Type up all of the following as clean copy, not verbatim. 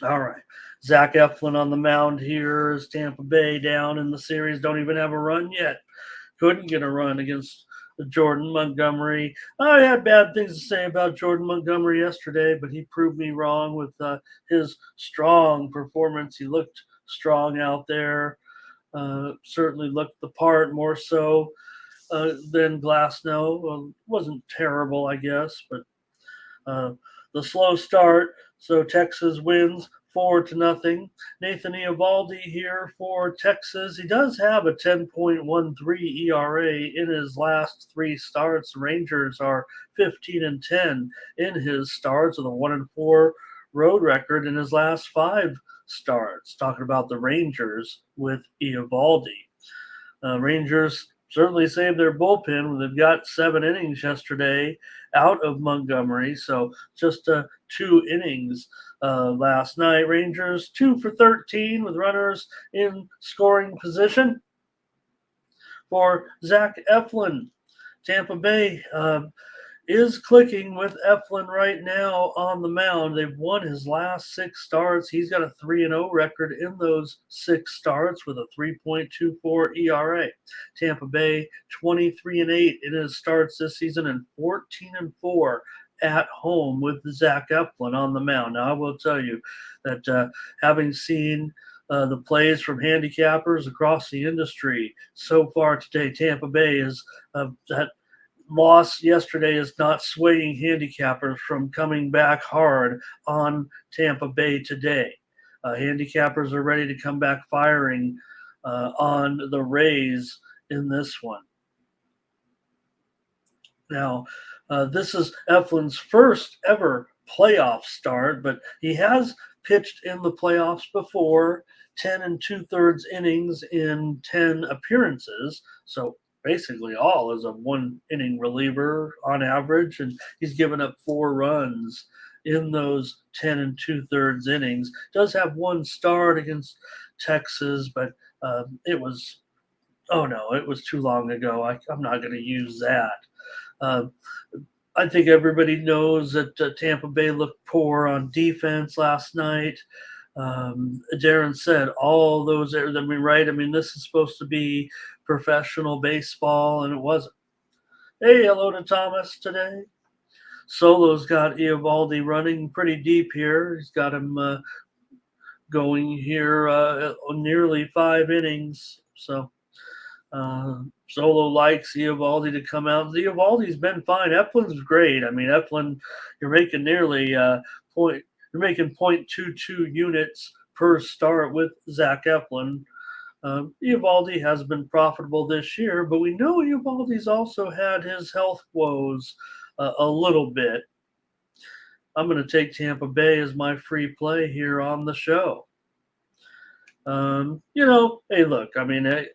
All right. Zach Eflin on the mound here as Tampa Bay down in the series. Don't even have a run yet. Couldn't get a run against Jordan Montgomery. I had bad things to say about Jordan Montgomery yesterday, but he proved me wrong with his strong performance. He looked strong out there. Certainly looked the part more so than Glasnow. Well, wasn't terrible, I guess, but uh, the slow start. So Texas wins 4-0. Nathan Eovaldi here for Texas. He does have a 10.13 ERA in his last three starts. The Rangers are 15-10 in his starts with a 1-4 road record in his last five starts. Talking about the Rangers with Eovaldi. Rangers certainly saved their bullpen. They've got 7 innings yesterday out of Montgomery, so just 2 innings last night. Rangers 2 for 13 with runners in scoring position for Zach Eflin. Tampa Bay is clicking with Eflin right now on the mound. They've won his last 6 starts. He's got a 3-0 record in those 6 starts with a 3.24 ERA. Tampa Bay 23-8 in his starts this season and 14-4 at home with Zach Eflin on the mound. Now I will tell you that having seen the plays from handicappers across the industry so far today, Tampa Bay is that loss yesterday is not swaying handicappers from coming back hard on Tampa Bay today. Handicappers are ready to come back firing on the Rays in this one. Now, this is Eflin's first ever playoff start, but he has pitched in the playoffs before, 10 2/3 innings in 10 appearances. So basically all as a 1 inning reliever on average, and he's given up 4 runs in those 10 2/3 innings. Does have one start against Texas, but it was it was too long ago. I'm not going to use that. Uh, I think everybody knows that Tampa Bay looked poor on defense last night. Darren said all those errors. I mean, right? I mean, this is supposed to be professional baseball, and it wasn't. Hey, hello to Thomas today. Solo's got Eovaldi running pretty deep here. He's got him going here nearly 5 innings. So Solo likes Eovaldi to come out. Eovaldi's been fine. Eflin's great. I mean, Eflin, you're making nearly point. You're making 0.22 units per start with Zach Eflin. Eovaldi has been profitable this year, but we know Eovaldi's also had his health woes a little bit. I'm going to take Tampa Bay as my free play here on the show. Hey, look, I mean,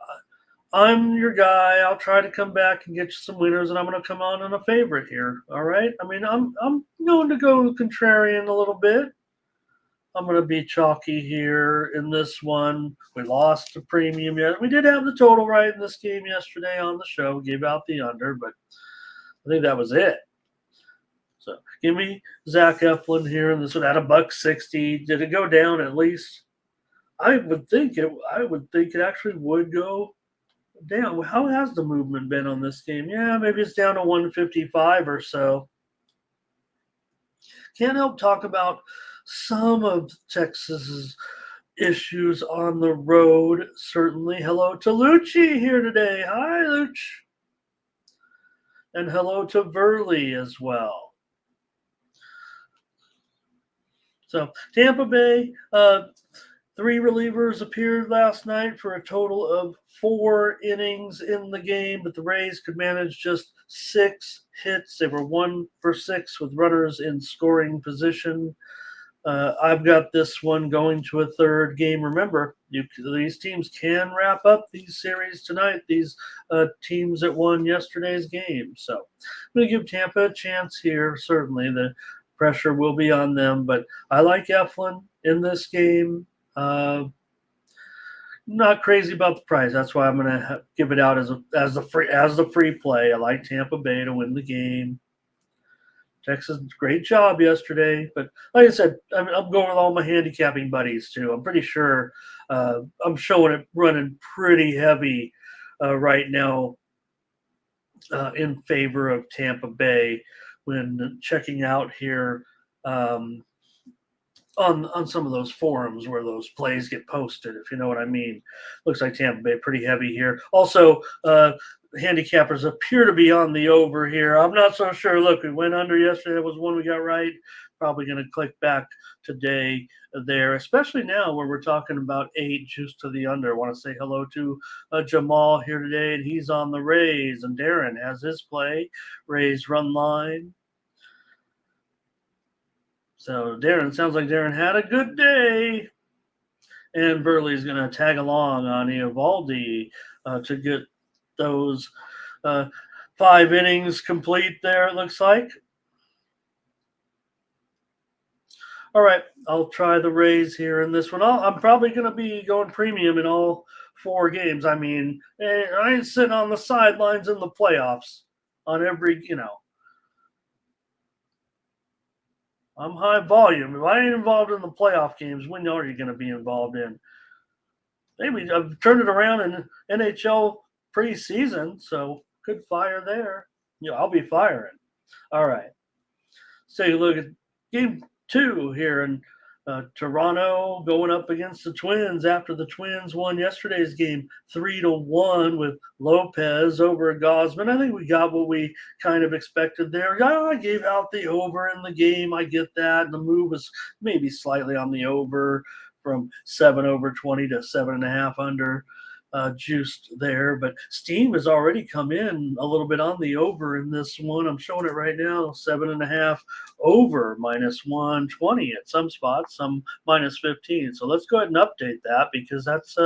I'm your guy. I'll try to come back and get you some winners, and I'm going to come on a favorite here. All right. I mean, I'm going to go contrarian a little bit. I'm going to be chalky here in this one. We lost the premium yet. We did have the total right in this game yesterday on the show. Gave out the under, but I think that was it. So give me Zach Eflin here in this one at $1.60. Did it go down at least? I would think it actually would go down. How has the movement been on this game? Yeah, maybe it's down to 155 or so. Can't help talk about some of Texas's issues on the road. Certainly. Hello to Lucci here today. Hi, Luch. And hello to Verley as well. So Tampa Bay, 3 relievers appeared last night for a total of 4 innings in the game, but the Rays could manage just 6 hits. They were 1 for 6 with runners in scoring position. I've got this one going to a third game. Remember, these teams can wrap up these series tonight, these teams that won yesterday's game. So I'm going to give Tampa a chance here. Certainly the pressure will be on them, but I like Eflin in this game. Not crazy about the price. That's why I'm going to give it out as the free play. I like Tampa Bay to win the game. Texas, great job yesterday. But like I said, I'm going with all my handicapping buddies too. I'm pretty sure I'm showing it running pretty heavy right now in favor of Tampa Bay when checking out here um, on some of those forums where those plays get posted, if you know what I mean. Looks like Tampa Bay pretty heavy here. Also, handicappers appear to be on the over here. I'm not so sure. Look, we went under yesterday. That was one we got right. Probably going to click back today there, especially now where we're talking about 8 juice to the under. I want to say hello to Jamal here today, and he's on the Rays, and Darren has his play. Rays run line. So Darren, sounds like Darren had a good day. And Burley's going to tag along on Eovaldi to get those 5 innings complete there, it looks like. All right, I'll try the Rays here in this one. I'm probably going to be going premium in all 4 games. I mean, I ain't sitting on the sidelines in the playoffs on every, I'm high volume. If I ain't involved in the playoff games, we know you're going to be involved in. Maybe I've turned it around in NHL preseason, so good fire there. I'll be firing. All right. So you look at game 2 here in Toronto going up against the Twins after the Twins won yesterday's game 3-1 with Lopez over Gosman. I think we got what we kind of expected there. I gave out the over in the game. I get that. The move was maybe slightly on the over from 7 over 20 to 7.5 under. Juiced there, but steam has already come in a little bit on the over in this one. I'm showing it right now, 7.5 over -120 at some spots, some -15. So let's go ahead and update that because that's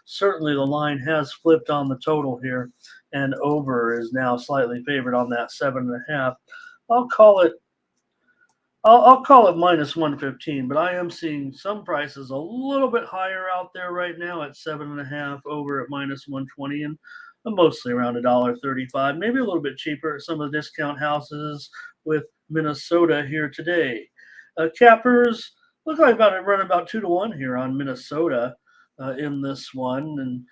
certainly the line has flipped on the total here, and over is now slightly favored on that 7.5. I'll call it -115, but I am seeing some prices a little bit higher out there right now at 7.5 over at -120, and mostly around $1.35, maybe a little bit cheaper at some of the discount houses with Minnesota here today. Cappers look like running about 2-1 here on Minnesota in this one, and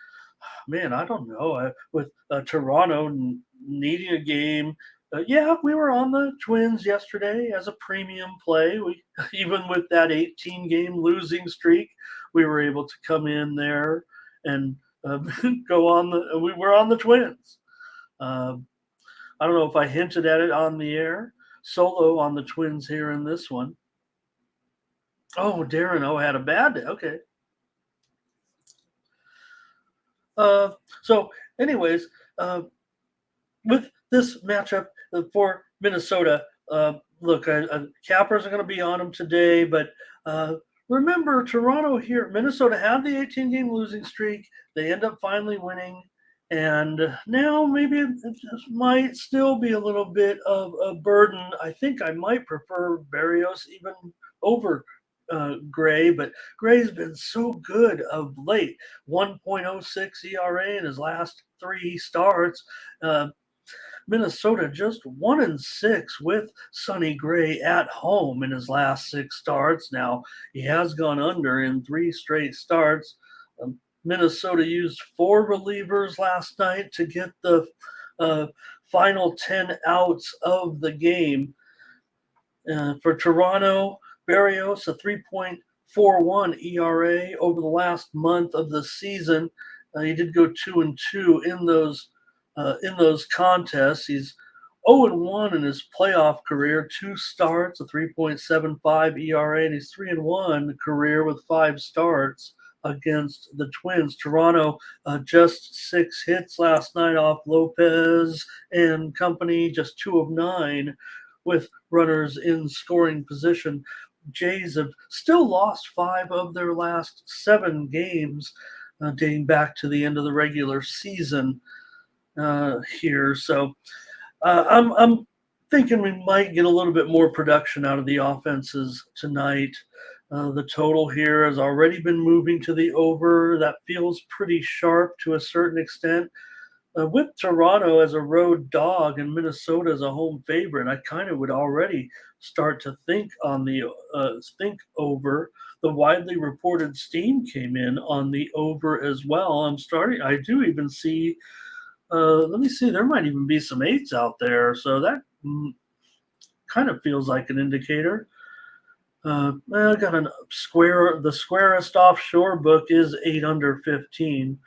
man, I don't know with Toronto needing a game. We were on the Twins yesterday as a premium play. We even with that 18-game losing streak, we were able to come in there and go on we were on the Twins. I don't know if I hinted at it on the air. Solo on the Twins here in this one. Oh, Darren had a bad day. Okay. So, anyways, with this matchup for Minnesota, look, Cappers are going to be on them today, but remember, Toronto here, Minnesota had the 18-game losing streak. They end up finally winning, and now maybe it just might still be a little bit of a burden. I think I might prefer Berrios even over Gray, but Gray's been so good of late. 1.06 ERA in his last 3 starts. Minnesota just 1-6 with Sonny Gray at home in his last 6 starts. Now, he has gone under in 3 straight starts. Minnesota used 4 relievers last night to get the final 10 outs of the game. For Toronto, Berrios, a 3.41 ERA over the last month of the season. He did go 2-2 in those contests. He's 0-1 in his playoff career, 2 starts, a 3.75 ERA, and he's 3-1 career with 5 starts against the Twins. Toronto just 6 hits last night off Lopez and company, just 2 of 9 with runners in scoring position. Jays have still lost 5 of their last 7 games, dating back to the end of the regular season here. So I'm thinking we might get a little bit more production out of the offenses tonight. The total here has already been moving to the over. That feels pretty sharp to a certain extent. with Toronto as a road dog and Minnesota as a home favorite, I kind of would already start to think over. The widely reported steam came in on the over as well. I do even see. Let me see. There might even be some eights out there, so that kind of feels like an indicator. I got a square. The squarest offshore book is 8 under 15.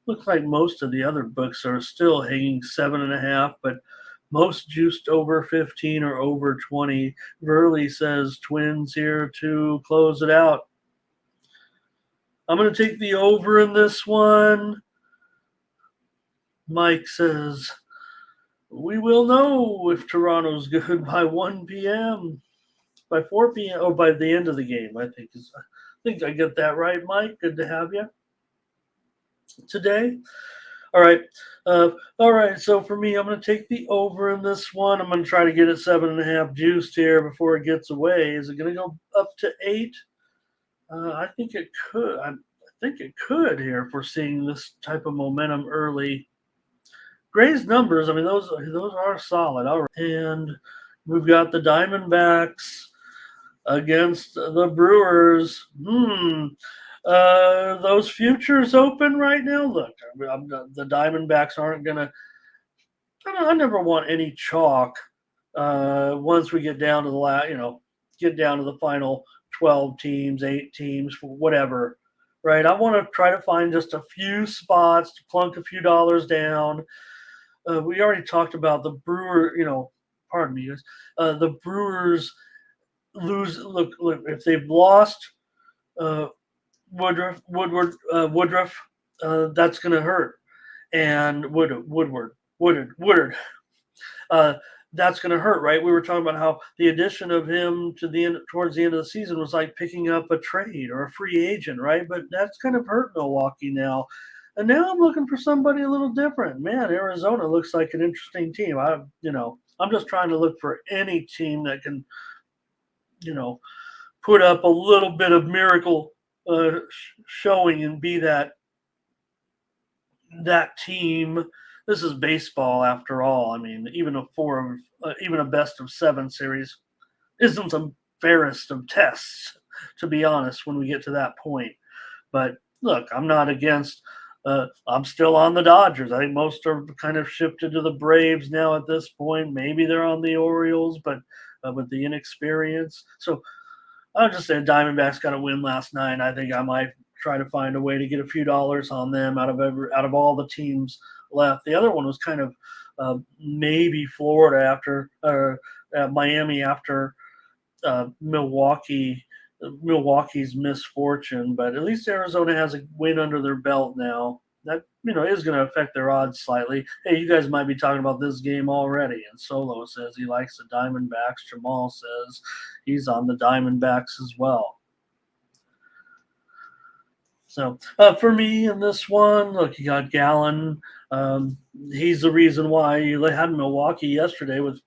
Looks like most of the other books are still hanging 7.5, but most juiced over 15 or over 20. Verley says Twins here to close it out. I'm going to take the over in this one. Mike says we will know if Toronto's good by 1 p.m. By 4 p.m. or by the end of the game. I think I get that right, Mike. Good to have you today. All right. All right. So for me, I'm going to take the over in this one. I'm going to try to get it 7.5 juiced here before it gets away. Is it going to go up to 8? I think it could. I think it could here if we're seeing this type of momentum early. Gray's numbers, I mean, those are solid. All right. And we've got the Diamondbacks against the Brewers. Those futures open right now. Look, the Diamondbacks aren't gonna. I never want any chalk. Once we get down to get down to the final 12 teams, 8 teams, whatever. Right. I want to try to find just a few spots to plunk a few dollars down. We already talked about the Brewer. Pardon me, guys. The Brewers lose. Look, if they've lost. Woodruff, that's going to hurt. And Woodward, that's going to hurt, right? We were talking about how the addition of him towards the end of the season was like picking up a trade or a free agent, right? But that's kind of hurt Milwaukee now. And now I'm looking for somebody a little different. Man, Arizona looks like an interesting team. I'm just trying to look for any team that can, put up a little bit of miracle showing and be that team. This is baseball after all. I mean, even a best of 7 series isn't the fairest of tests, to be honest, when we get to that point. But look, I'm not against. I'm still on the Dodgers. I think most are kind of shifted to the Braves now at this point. Maybe they're on the Orioles, but with the inexperience. So I'll just say Diamondbacks got a win last night. I think I might try to find a way to get a few dollars on them out of all the teams left. The other one was kind of maybe Florida after Miami after Milwaukee's misfortune, but at least Arizona has a win under their belt now. That is going to affect their odds slightly. Hey, you guys might be talking about this game already. And Solo says he likes the Diamondbacks. Jamal says he's on the Diamondbacks as well. So for me in this one, look, you got Gallen. He's the reason why you had Milwaukee yesterday with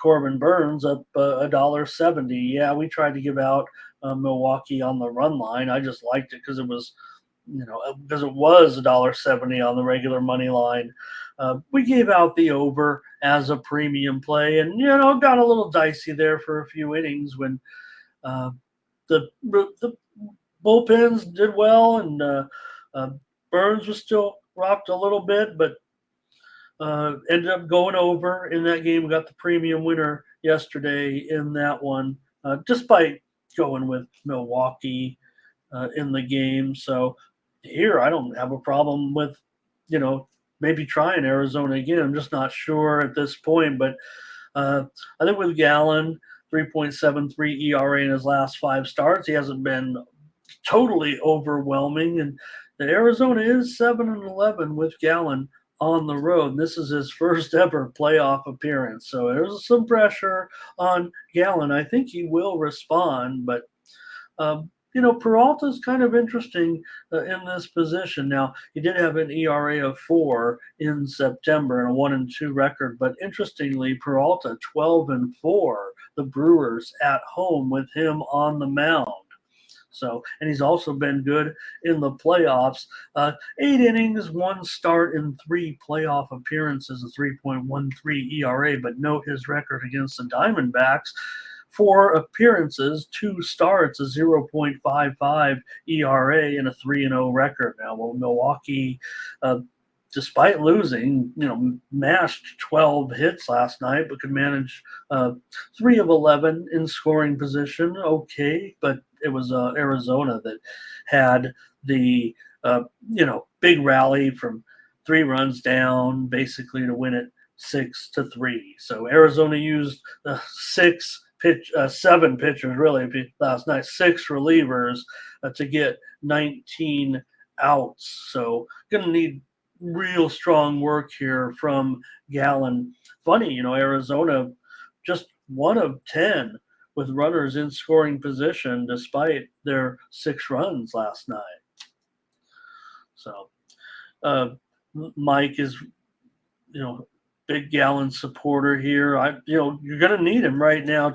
Corbin Burns up $1.70. Yeah, we tried to give out Milwaukee on the run line. I just liked it because it was $1.70 on the regular money line. We gave out the over as a premium play, and got a little dicey there for a few innings when the bullpens did well, and Burns was still rocked a little bit, but ended up going over in that game. We got the premium winner yesterday in that one, despite going with Milwaukee in the game. So here I don't have a problem with, maybe trying Arizona again. I'm just not sure at this point, but I think with Gallen, 3.73 ERA in his last 5 starts, he hasn't been totally overwhelming. And the Arizona is 7-11 with Gallen on the road. And this is his first ever playoff appearance. So there's some pressure on Gallen. I think he will respond, but Peralta's kind of interesting in this position. Now, he did have an ERA of 4 in September and a 1-2 record, but interestingly, Peralta 12-4, the Brewers at home with him on the mound. So, and he's also been good in the playoffs. 8 innings, 1 start in 3 playoff appearances, a 3.13 ERA. But note his record against the Diamondbacks: 4 appearances, 2 starts, a 0.55 ERA, and a 3-0 record. Now, well, Milwaukee, despite losing, mashed 12 hits last night, but could manage 3 of 11 in scoring position. Okay, but it was Arizona that had the big rally from 3 runs down, basically to win it 6-3. So Arizona used 7 pitchers really last night, 6 relievers to get 19 outs. So gonna need real strong work here from Gallen. Funny, Arizona just 1 of 10 with runners in scoring position despite their 6 runs last night. So Mike is, big Gallen supporter here. You're going to need him right now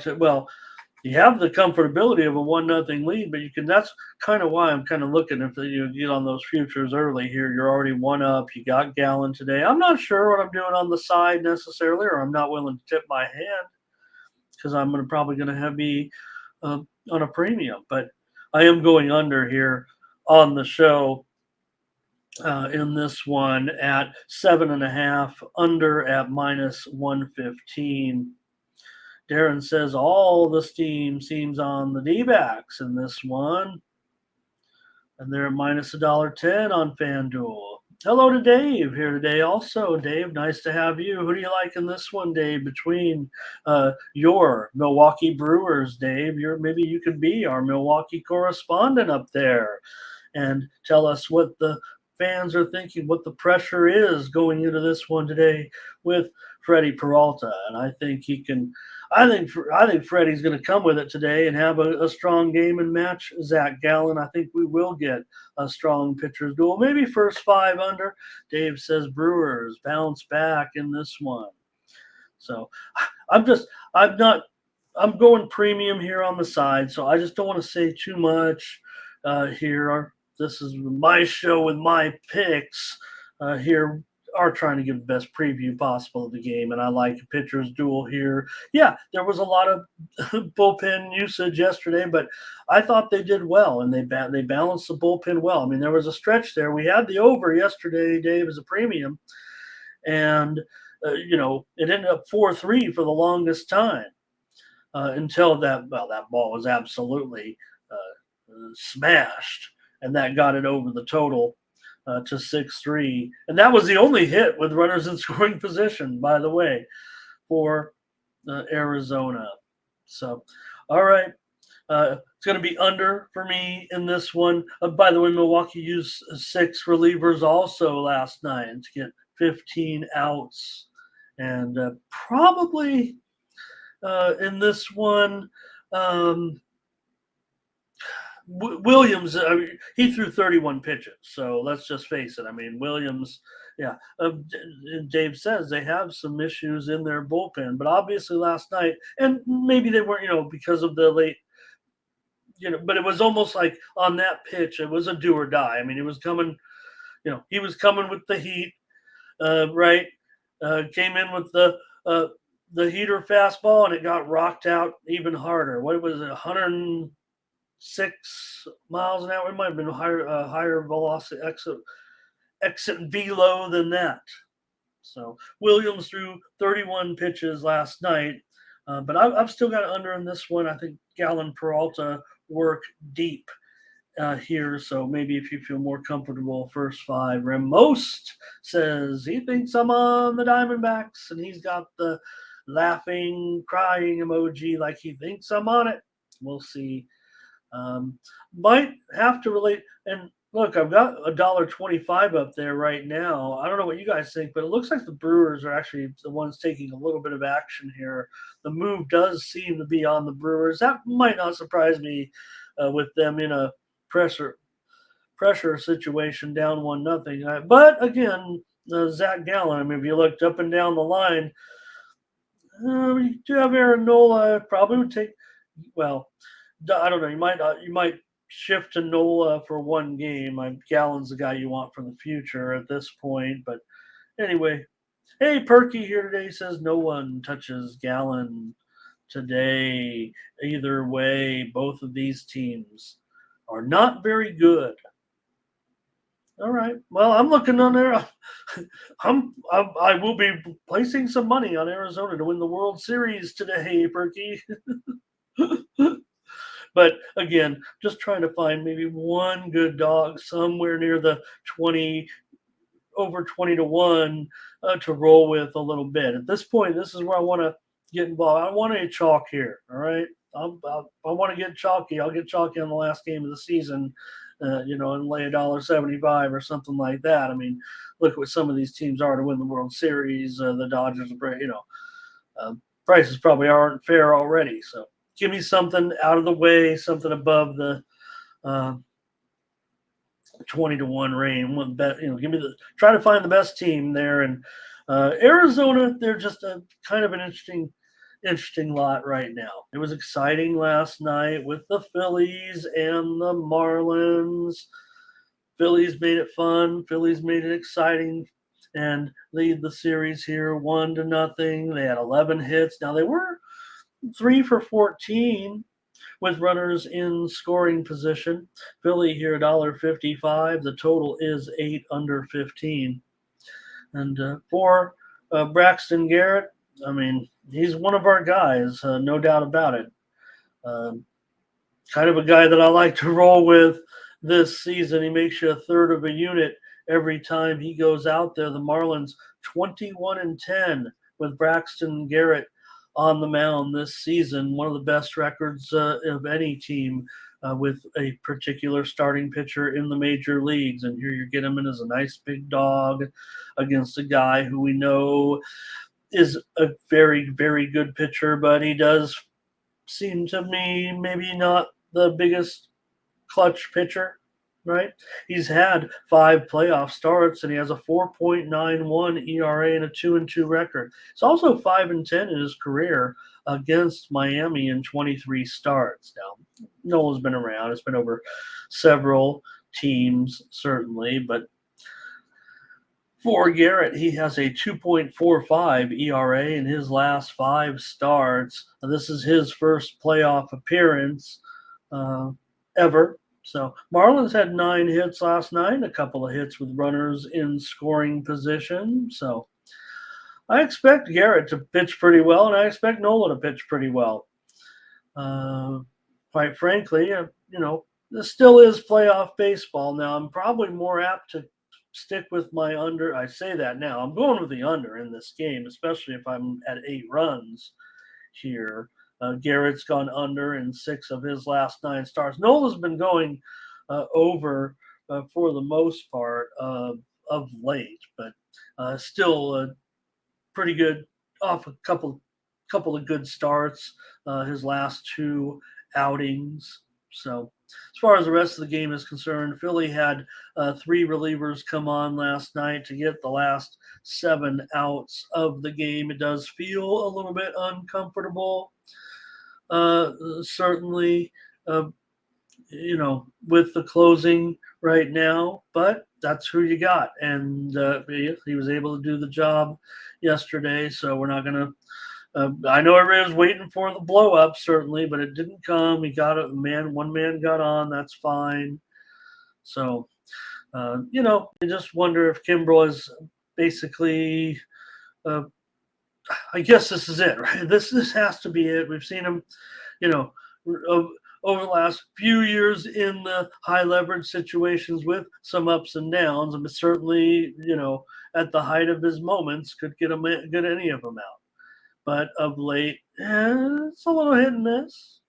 you have the comfortability of a 1-0 lead, but that's kind of why I'm kind of looking if you get on those futures early here. You're already 1 up. You got Gallen today. I'm not sure what I'm doing on the side necessarily, or I'm not willing to tip my hand because I'm probably going to have me on a premium. But I am going under here on the show in this one at 7.5, under at -115. Darren says all the steam seems on the D-backs in this one. And they're at -$1.10 on FanDuel. Hello to Dave here today also. Dave, nice to have you. Who do you like in this one, Dave, between your Milwaukee Brewers, Dave? Maybe you could be our Milwaukee correspondent up there and tell us what the fans are thinking, what the pressure is going into this one today with Freddie Peralta. And I think he can. I think Freddie's going to come with it today and have a strong game and match Zach Gallen. I think we will get a strong pitcher's duel. Maybe first 5 under. Dave says Brewers bounce back in this one. So I'm going premium here on the side. So I just don't want to say too much here. This is my show with my picks here. Are trying to give the best preview possible of the game, and I like a pitcher's duel here. Yeah, there was a lot of bullpen usage yesterday, but I thought they did well, and they balanced the bullpen well. I mean, there was a stretch there. We had the over yesterday, Dave, as a premium, and it ended up 4-3 for the longest time until that ball was absolutely smashed, and that got it over the total. To 6-3. And that was the only hit with runners in scoring position, by the way, for Arizona. So, all right. It's going to be under for me in this one. By the way, Milwaukee used 6 relievers also last night to get 15 outs. And probably in this one, Williams, he threw 31 pitches. So let's just face it. I mean, Williams, yeah. Dave says they have some issues in their bullpen, but obviously last night, and maybe they weren't, because of the late, but it was almost like on that pitch, it was a do or die. I mean, he was coming with the heat, right? Came in with the heater fastball, and it got rocked out even harder. What was it, 106 miles an hour? It might have been higher velocity exit velo than that. So Williams threw 31 pitches last night, but I've still got under in this one. I think Gallen Peralta work deep here, so maybe if you feel more comfortable, first 5. Most says he thinks I'm on the Diamondbacks, and he's got the laughing, crying emoji like he thinks I'm on it. We'll see. Might have to relate. And look, I've got $1.25 up there right now. I don't know what you guys think, but it looks like the Brewers are actually the ones taking a little bit of action here. The move does seem to be on the Brewers. That might not surprise me with them in a pressure situation down 1-0. But again, Zach Gallen, I mean, if you looked up and down the line, you do have Aaron Nola. Probably would take, well, I don't know. You might shift to Nola for one game. Gallen's the guy you want for the future at this point. But anyway, hey, Perky here today says no one touches Gallen today. Either way, both of these teams are not very good. All right. Well, I'm looking on there. I will be placing some money on Arizona to win the World Series today, Perky. But again, just trying to find maybe one good dog somewhere near the 20 over 20 to 1 to roll with a little bit. At this point, this is where I want to get involved. I want a chalk here. All right. I want to get chalky. I'll get chalky on the last game of the season, and lay $1.75 or something like that. I mean, look what some of these teams are to win the World Series. The Dodgers, prices probably aren't fair already. So give me something out of the way, something above the uh, 20 to 1 range. Try to find the best team there. And Arizona, they're just a kind of an interesting lot right now. It was exciting last night with the Phillies and the Marlins. Phillies made it fun. Phillies made it exciting and lead the series here 1-0. They had 11 hits. Now they were 3 for 14 with runners in scoring position. Philly here $1.55. The total is 8 under 15. And for Braxton Garrett, I mean, he's one of our guys, no doubt about it. Kind of a guy that I like to roll with this season. He makes you a third of a unit every time he goes out there. The Marlins 21-10 with Braxton Garrett on the mound this season. One of the best records of any team with a particular starting pitcher in the major leagues. And here you get him in as a nice big dog against a guy who we know is a very, very good pitcher, but he does seem to me maybe not the biggest clutch pitcher, right? He's had 5 playoff starts and he has a 4.91 ERA and a 2-2 record. It's also 5-10 in his career against Miami in 23 starts. Now, Nolan's been around. It's been over several teams, certainly, but for Garrett, he has a 2.45 ERA in his last 5 starts. This is his first playoff appearance ever. So Marlins had 9 hits last night, a couple of hits with runners in scoring position. So I expect Garrett to pitch pretty well, and I expect Nola to pitch pretty well. Quite frankly, this still is playoff baseball. Now, I'm probably more apt to stick with my under. I say that now. I'm going with the under in this game, especially if I'm at 8 runs here. Garrett's gone under in 6 of his last 9 starts. Nola's been going over for the most part of late, but still pretty good off a couple of good starts. His last 2 outings. So as far as the rest of the game is concerned, Philly had 3 relievers come on last night to get the last 7 outs of the game. It does feel a little bit uncomfortable, certainly, with the closing right now, but that's who you got. And he was able to do the job yesterday, so we're not going to I know everybody was waiting for the blow up, certainly, but it didn't come. He got it. One man got on. That's fine. So, I just wonder if Kimbrel is basically. I guess this is it, right? This has to be it. We've seen him, over the last few years in the high leverage situations with some ups and downs, and certainly, at the height of his moments, could get any of them out. But of late, it's a little hit and miss.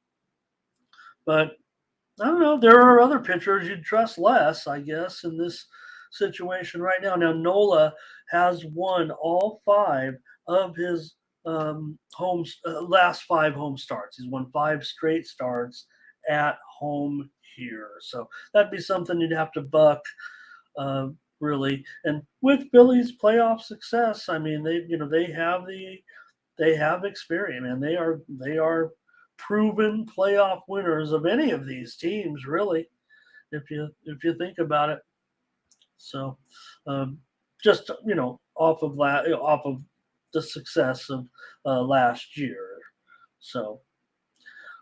But I don't know. There are other pitchers you'd trust less, I guess, in this situation right now. Now, Nola has won all 5 of his last 5 home starts. He's won 5 straight starts at home here. So that'd be something you'd have to buck, really. And with Philly's playoff success, I mean, they have experience, and they are proven playoff winners of any of these teams, really, if you think about it. So, just off of the success of last year. So,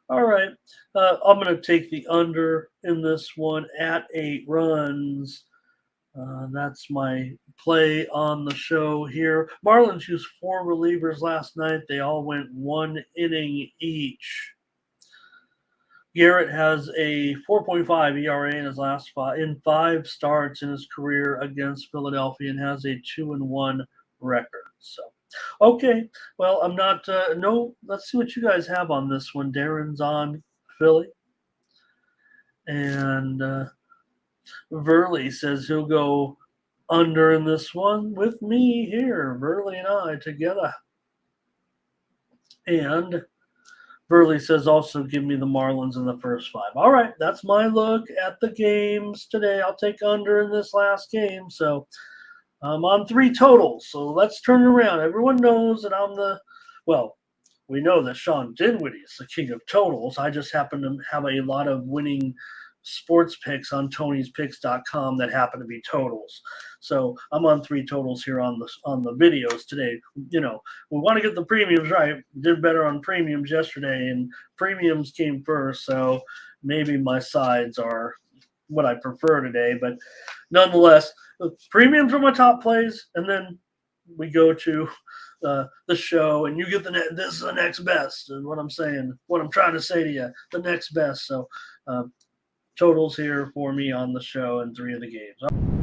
all right, I'm going to take the under in this one at 8 runs. That's my play on the show here. Marlins used 4 relievers last night. They all went 1 inning each. Garrett has a 4.5 ERA in his last 5 starts in his career against Philadelphia, and has a 2-1 record. So, okay, well, I'm not. No, let's see what you guys have on this one. Darren's on Philly, and Verley says he'll go under in this one with me here. Verley and I together, and Burley says also give me the Marlins in the first 5. All right, that's my look at the games today. I'll take under in this last game. So I'm on 3 totals. So let's turn it around. Everyone knows that we know that Sean Dinwiddie is the king of totals. I just happen to have a lot of winning sports picks on Tony'sPicks.com that happen to be totals. So I'm on 3 totals here on the videos today. We want to get the premiums right. Did better on premiums yesterday, and premiums came first. So maybe my sides are what I prefer today, but nonetheless, the premiums are my top plays, and then we go to the show, and you get this is the next best. And what I'm trying to say to you, the next best. So totals here for me on the show and 3 of the games.